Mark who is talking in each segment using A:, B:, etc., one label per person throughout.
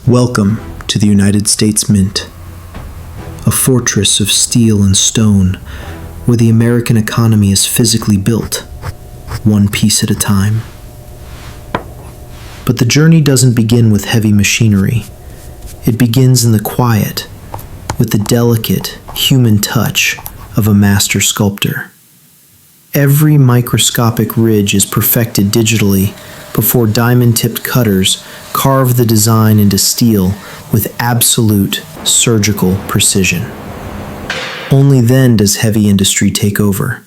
A: Welcome to the United States Mint, a fortress of steel and stone where the American economy is physically built, one piece at a time. But the journey doesn't begin with heavy machinery. It begins in the quiet, with the delicate, human touch of a master sculptor. Every microscopic ridge is perfected digitally before diamond-tipped cutters carve the design into steel with absolute surgical precision. Only then does heavy industry take over.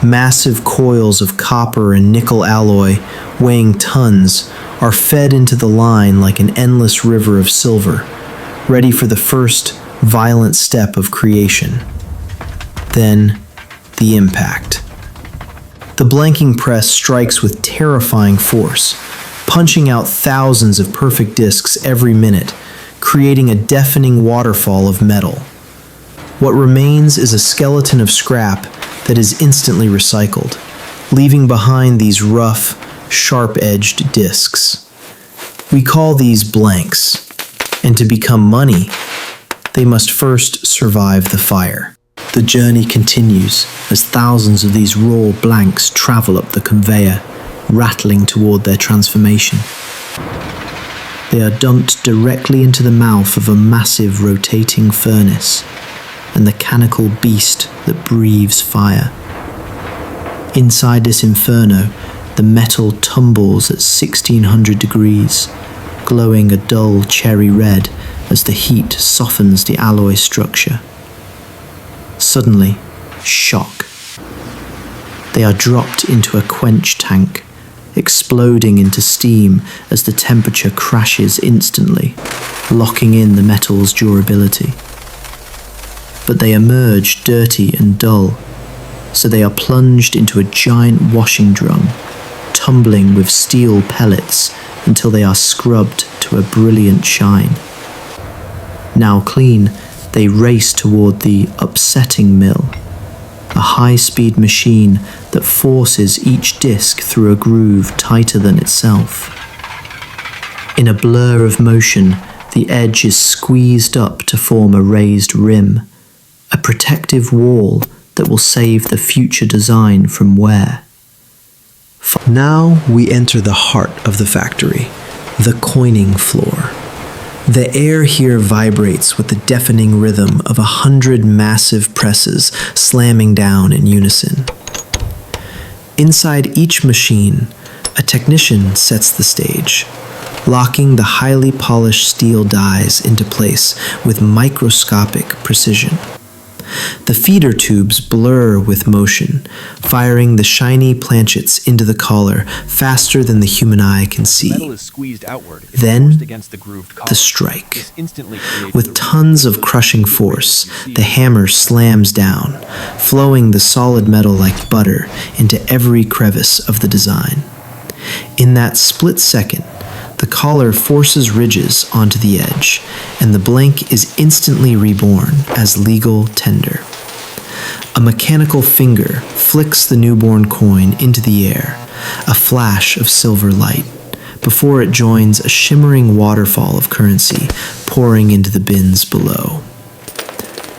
A: Massive coils of copper and nickel alloy, weighing tons, are fed into the line like an endless river of silver, ready for the first violent step of creation. Then, the impact. The blanking press strikes with terrifying force, punching out thousands of perfect discs every minute, creating a deafening waterfall of metal. What remains is a skeleton of scrap that is instantly recycled, leaving behind these rough, sharp-edged discs. We call these blanks, and to become money, they must first survive the fire. The journey continues as thousands of these raw blanks travel up the conveyor, rattling toward their transformation. They are dumped directly into the mouth of a massive rotating furnace, a mechanical beast that breathes fire. Inside this inferno, the metal tumbles at 1600 degrees, glowing a dull cherry red as the heat softens the alloy structure. Suddenly, shock. They are dropped into a quench tank, exploding into steam as the temperature crashes instantly, locking in the metal's durability. But they emerge dirty and dull, so they are plunged into a giant washing drum, tumbling with steel pellets until they are scrubbed to a brilliant shine. Now clean, they race toward the upsetting mill, a high-speed machine that forces each disc through a groove tighter than itself. In a blur of motion, the edge is squeezed up to form a raised rim, a protective wall that will save the future design from wear. Now we enter the heart of the factory, the coining floor. The air here vibrates with the deafening rhythm of 100 massive presses slamming down in unison. Inside each machine, a technician sets the stage, locking the highly polished steel dies into place with microscopic precision. The feeder tubes blur with motion, firing the shiny planchets into the collar faster than the human eye can see. Then, the strike. With tons of crushing force, the hammer slams down, flowing the solid metal like butter into every crevice of the design. In that split second, the collar forces ridges onto the edge, and the blank is instantly reborn as legal tender. A mechanical finger flicks the newborn coin into the air, a flash of silver light, before it joins a shimmering waterfall of currency pouring into the bins below.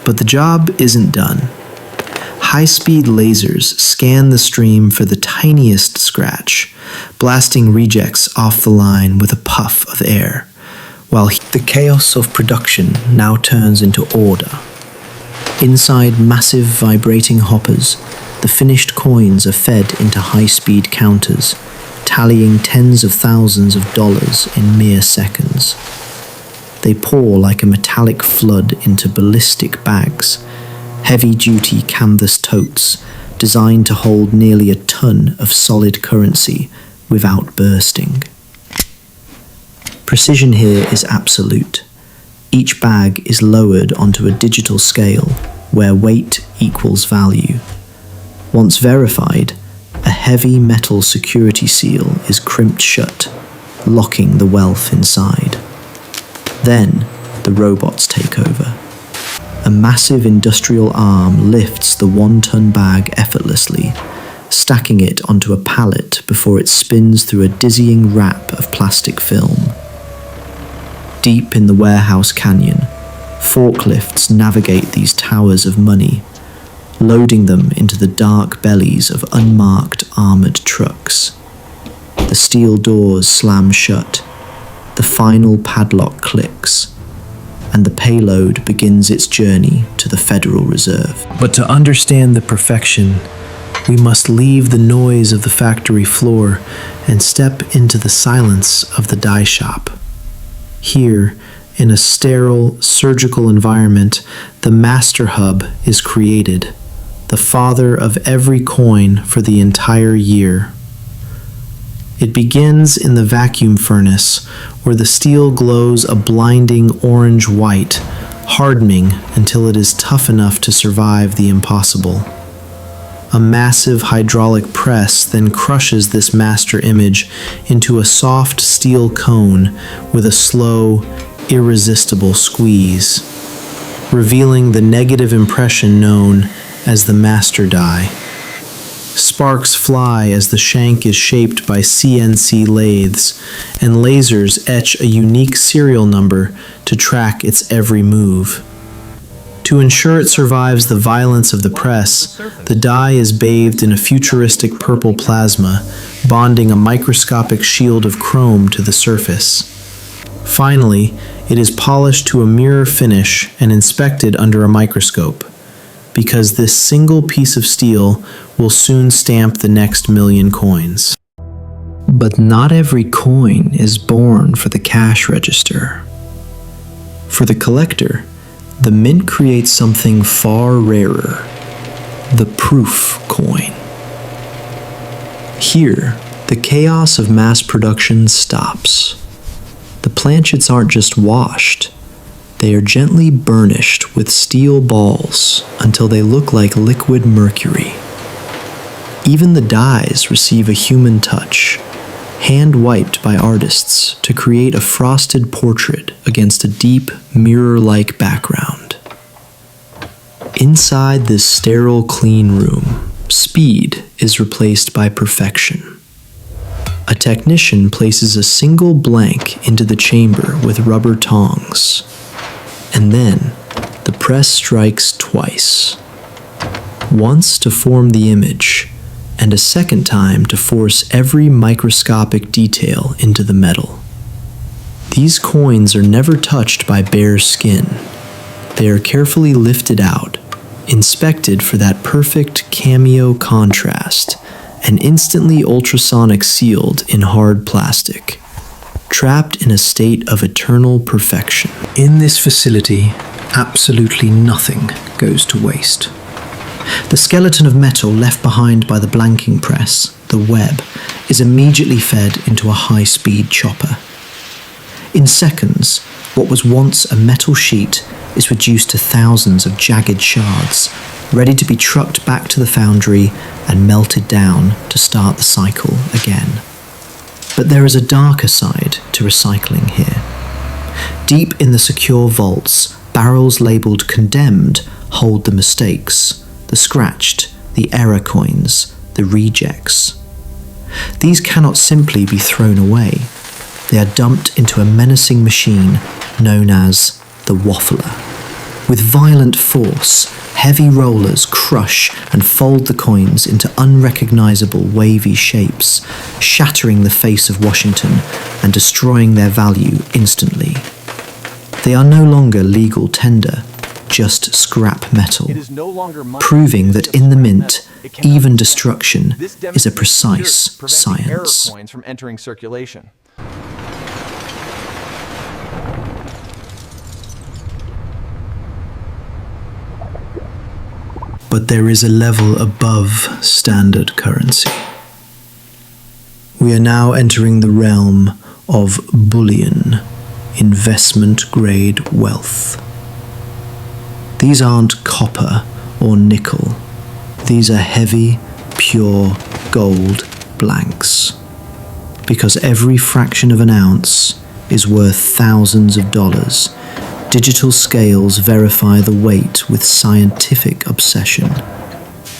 A: But the job isn't done. High-speed lasers scan the stream for the tiniest scratch, blasting rejects off the line with a puff of air, while the chaos of production now turns into order. Inside massive vibrating hoppers, the finished coins are fed into high-speed counters, tallying tens of thousands of dollars in mere seconds. They pour like a metallic flood into ballistic bags, heavy-duty canvas totes designed to hold nearly a ton of solid currency without bursting. Precision here is absolute. Each bag is lowered onto a digital scale where weight equals value. Once verified, a heavy metal security seal is crimped shut, locking the wealth inside. Then, the robots take over. A massive industrial arm lifts the 1-ton bag effortlessly, stacking it onto a pallet before it spins through a dizzying wrap of plastic film. Deep in the warehouse canyon, forklifts navigate these towers of money, loading them into the dark bellies of unmarked armored trucks. The steel doors slam shut, the final padlock clicks, and the payload begins its journey to the Federal Reserve. But to understand the perfection, we must leave the noise of the factory floor and step into the silence of the die shop. Here, in a sterile, surgical environment, the master hub is created, the father of every coin for the entire year. It begins in the vacuum furnace, where the steel glows a blinding orange-white, hardening until it is tough enough to survive the impossible. A massive hydraulic press then crushes this master image into a soft steel cone with a slow, irresistible squeeze, revealing the negative impression known as the master die. Sparks fly as the shank is shaped by CNC lathes, and lasers etch a unique serial number to track its every move. To ensure it survives the violence of the press, the die is bathed in a futuristic purple plasma, bonding a microscopic shield of chrome to the surface. Finally, it is polished to a mirror finish and inspected under a microscope, because this single piece of steel will soon stamp the next million coins. But not every coin is born for the cash register. For the collector, the mint creates something far rarer, the proof coin. Here, the chaos of mass production stops. The planchets aren't just washed, they are gently burnished with steel balls until they look like liquid mercury. Even the dies receive a human touch, hand-wiped by artists to create a frosted portrait against a deep, mirror-like background. Inside this sterile, clean room, speed is replaced by perfection. A technician places a single blank into the chamber with rubber tongs, and then the press strikes twice. Once to form the image, and a second time to force every microscopic detail into the metal. These coins are never touched by bare skin. They are carefully lifted out, inspected for that perfect cameo contrast, and instantly ultrasonic sealed in hard plastic, trapped in a state of eternal perfection. In this facility, absolutely nothing goes to waste. The skeleton of metal left behind by the blanking press, the web, is immediately fed into a high-speed chopper. In seconds, what was once a metal sheet is reduced to thousands of jagged shards, ready to be trucked back to the foundry and melted down to start the cycle again. But there is a darker side to recycling here. Deep in the secure vaults, barrels labelled condemned hold the mistakes, the scratched, the error coins, the rejects. These cannot simply be thrown away. They are dumped into a menacing machine known as the Waffler. With violent force, heavy rollers crush and fold the coins into unrecognizable wavy shapes, shattering the face of Washington and destroying their value instantly. They are no longer legal tender, just scrap metal, proving that in the mint, even destruction is a precise science.
B: From entering circulation.
A: But there is a level above standard currency. We are now entering the realm of bullion, investment-grade wealth. These aren't copper or nickel. These are heavy, pure gold blanks. Because every fraction of an ounce is worth thousands of dollars, digital scales verify the weight with scientific obsession.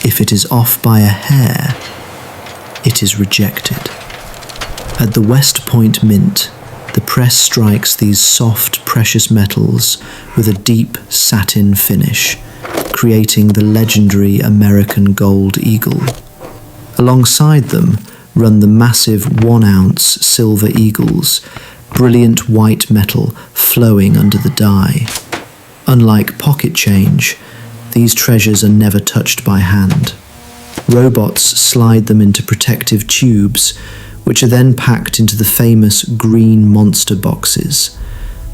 A: If it is off by a hair, it is rejected. At the West Point Mint, The press strikes these soft, precious metals with a deep satin finish, creating the legendary American Gold Eagle. Alongside them run the massive 1-ounce silver eagles, brilliant white metal flowing under the die. Unlike pocket change, these treasures are never touched by hand. Robots slide them into protective tubes, which are then packed into the famous green monster boxes.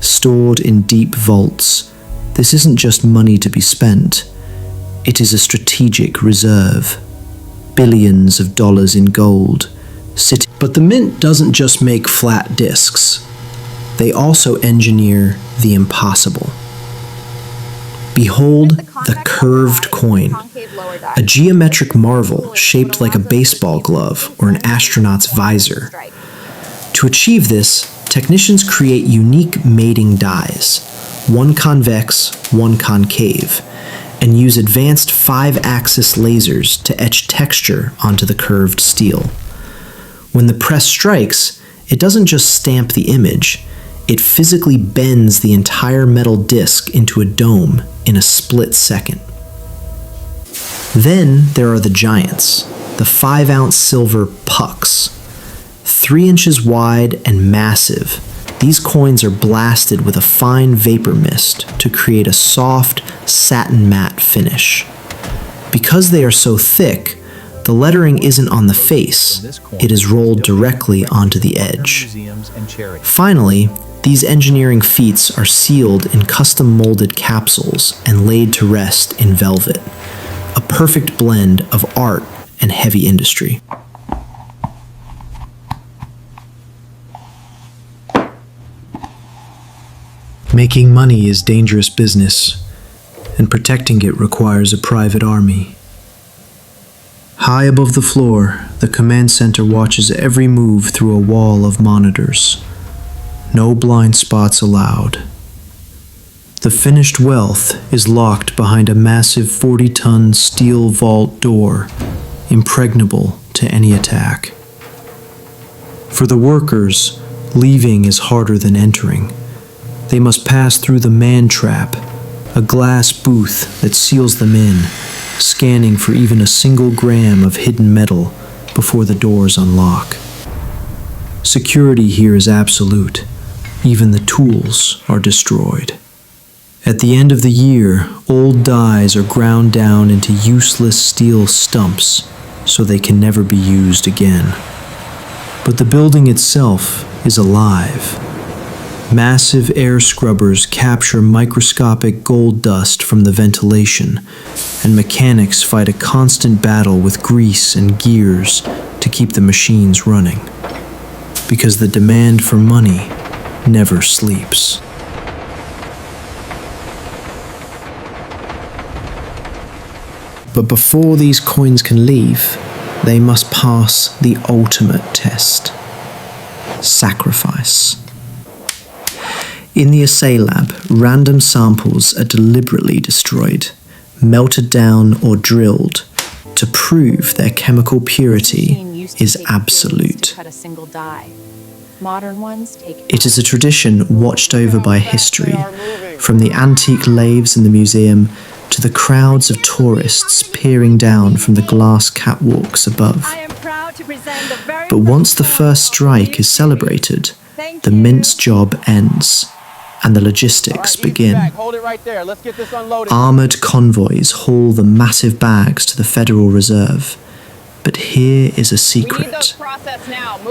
A: Stored in deep vaults, this isn't just money to be spent, it is a strategic reserve. Billions of dollars in gold sitting. But the mint doesn't just make flat discs. They also engineer the impossible. Behold the curved coin, a geometric marvel shaped like a baseball glove or an astronaut's visor. To achieve this, technicians create unique mating dies, one convex, one concave, and use advanced 5-axis lasers to etch texture onto the curved steel. When the press strikes, it doesn't just stamp the image, it physically bends the entire metal disc into a dome in a split second. Then there are the giants, the 5-ounce silver pucks. 3 inches wide and massive, these coins are blasted with a fine vapor mist to create a soft, satin matte finish. Because they are so thick, the lettering isn't on the face, it is rolled directly onto the edge. Finally, these engineering feats are sealed in custom-molded capsules and laid to rest in velvet, a perfect blend of art and heavy industry. Making money is dangerous business, and protecting it requires a private army. High above the floor, the command center watches every move through a wall of monitors. No blind spots allowed. The finished wealth is locked behind a massive 40-ton steel vault door, impregnable to any attack. For the workers, leaving is harder than entering. They must pass through the man trap, a glass booth that seals them in, scanning for even a single gram of hidden metal before the doors unlock. Security here is absolute. Even the tools are destroyed. At the end of the year, old dies are ground down into useless steel stumps so they can never be used again. But the building itself is alive. Massive air scrubbers capture microscopic gold dust from the ventilation, and mechanics fight a constant battle with grease and gears to keep the machines running. Because the demand for money never sleeps. But before these coins can leave, they must pass the ultimate test: sacrifice. In the assay lab, random samples are deliberately destroyed, melted down or drilled to prove their chemical purity is absolute. It is a tradition watched over by history, from the antique lathes in the museum to the crowds of tourists peering down from the glass catwalks above. But once the first strike is celebrated, the mint's job ends, and the logistics begin. Armored convoys haul the massive bags to the Federal Reserve. But here is a secret.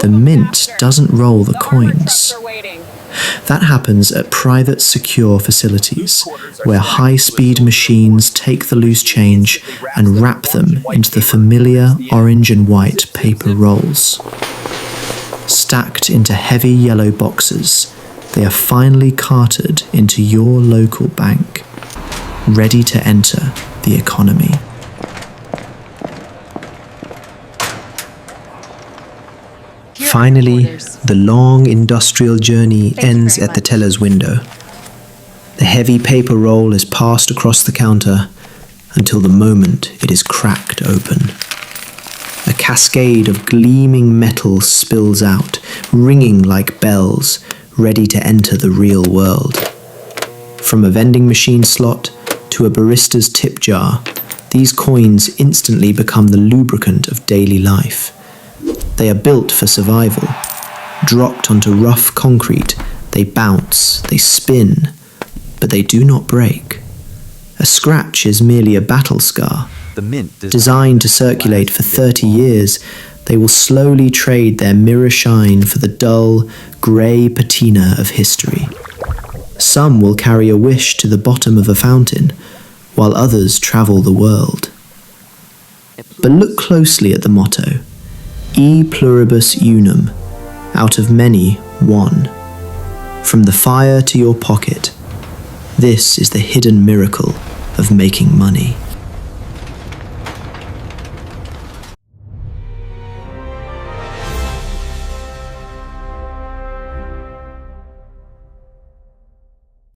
A: The mint doesn't roll the coins. That happens at private secure facilities, where high-speed machines take the loose change and wrap them into the familiar orange and white paper rolls. Stacked into heavy yellow boxes, they are finally carted into your local bank, ready to enter the economy. Finally, the long industrial journey ends at the teller's window. The heavy paper roll is passed across the counter until the moment it is cracked open. A cascade of gleaming metal spills out, ringing like bells, ready to enter the real world. From a vending machine slot to a barista's tip jar, these coins instantly become the lubricant of daily life. They are built for survival. Dropped onto rough concrete, they bounce, they spin, but they do not break. A scratch is merely a battle scar. Designed to circulate for 30 years, they will slowly trade their mirror shine for the dull, grey patina of history. Some will carry a wish to the bottom of a fountain, while others travel the world. But look closely at the motto, E pluribus unum, out of many, one. From the fire to your pocket, this is the hidden miracle of making money.